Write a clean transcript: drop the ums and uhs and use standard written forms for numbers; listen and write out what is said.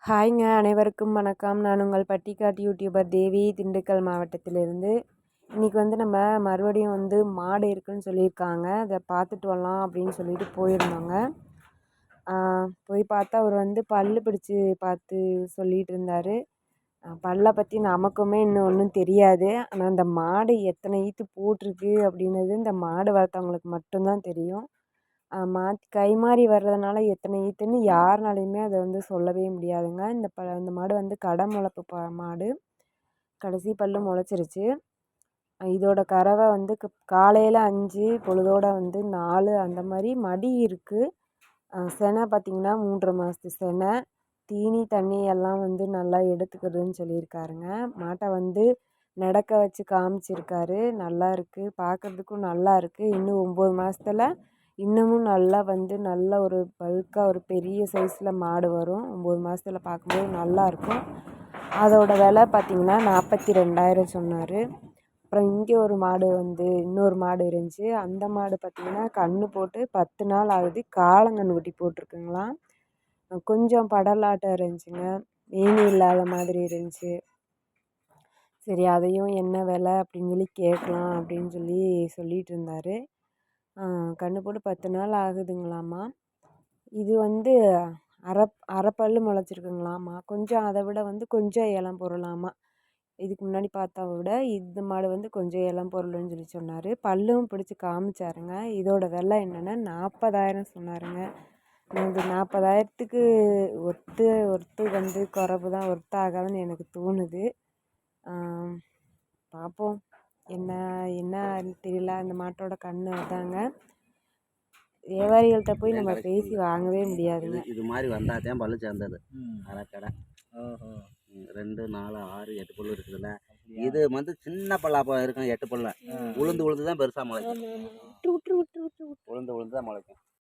ஹாய்ங்க, அனைவருக்கும் வணக்கம். நான் உங்கள் பட்டிக்காட்டு யூடியூபர் தேவி, திண்டுக்கல் மாவட்டத்திலிருந்து. இன்றைக்கி வந்து நம்ம மறுபடியும் வந்து மாடு இருக்குதுன்னு சொல்லியிருக்காங்க. அதை பார்த்துட்டு வரலாம் அப்படின்னு சொல்லிட்டு போயிருந்தோங்க. போய் பார்த்தா அவர் வந்து பல்லு பிடிச்சி பார்த்து சொல்லிகிட்டு இருந்தார். பல்லை பற்றி நமக்குமே இன்னும் ஒன்றும் தெரியாது. ஆனால் அந்த மாடு எத்தனை ஈத்து போட்டிருக்கு அப்படின்னது இந்த மாடு வளர்த்தவங்களுக்கு மட்டும்தான் தெரியும். கை மாறி வர்றதுனால எத்தனை ஈத்துன்னு யாருனாலையுமே அதை வந்து சொல்லவே முடியாதுங்க. இந்த மாடு வந்து கடை முளப்பு மாடு. கடைசி பல்லு முளைச்சிருச்சு. இதோட கறவை வந்து காலையில் 5, பொழுதோட வந்து 4 அந்த மாதிரி மடி இருக்குது. செனை பார்த்திங்கன்னா 3 மாதத்து செனை. தீனி தண்ணி எல்லாம் வந்து நல்லா எடுத்துக்கிறதுன்னு சொல்லியிருக்காருங்க. மாட்டை வந்து நடக்க வச்சு காமிச்சிருக்காரு. நல்லா இருக்குது, பார்க்குறதுக்கும் நல்லா இருக்குது. இன்னும் 9 மாதத்துல இன்னமும் நல்லா வந்து நல்ல ஒரு பல்காக ஒரு பெரிய சைஸில் மாடு வரும். 9 மாதத்துல பார்க்கும்போது நல்லாயிருக்கும். அதோட விலை பார்த்திங்கன்னா 42,000 சொன்னார். அப்புறம் இங்கே ஒரு மாடு வந்து இன்னொரு மாடு இருந்துச்சு. அந்த மாடு பார்த்திங்கன்னா கன்று போட்டு 10 நாள் ஆகுது. காளங்கன்று குட்டி போட்டிருக்குங்களாம். கொஞ்சம் படலாட்டம் இருந்துச்சுங்க. மேனி இல்லாத மாதிரி இருந்துச்சு. சரி, அதையும் என்ன விலை அப்படின்னு சொல்லி கேட்கலாம் அப்படின்னு சொல்லிகிட்டு இருந்தார். கன்று போட்டு 10 நாள் ஆகுதுங்களாம்மா. இது வந்து அரை பல்லு முளைச்சிருக்குங்களாம்மா. கொஞ்சம் அதை விட வந்து கொஞ்சம் இளம் பொருளாம்மா. இதுக்கு முன்னாடி பார்த்தா விட இந்த மாடு வந்து கொஞ்சம் இளம் பொருள்னு சொல்லி சொன்னார். பல்லும் பிடிச்சி காமிச்சாருங்க. இதோட விலை என்னென்னா 40,000 சொன்னாருங்க. இந்த 40,000த்துக்கு ஒர்த்து வந்து குறைவு தான், ஒர்த்தாகாதுன்னு எனக்கு தோணுது. பார்ப்போம். என்னன்னு தெரியல. அந்த மாட்டோட கன்று அதாங்க. வியாபாரிகள்கிட்ட போய் நம்ம பேசி வாங்கவே முடியாதுங்க. இது மாதிரி வந்தால் தான் பல்லு சேர்ந்தது. அரைக்கடை 2, 4, 6, 8 பல்லு இருக்குதுல்ல. இது வந்து சின்ன பல்லா இருக்கும். 8 பல்ல உளுந்து தான் பெருசாக முளைக்கும். உளுந்து தான் முளைக்கும்.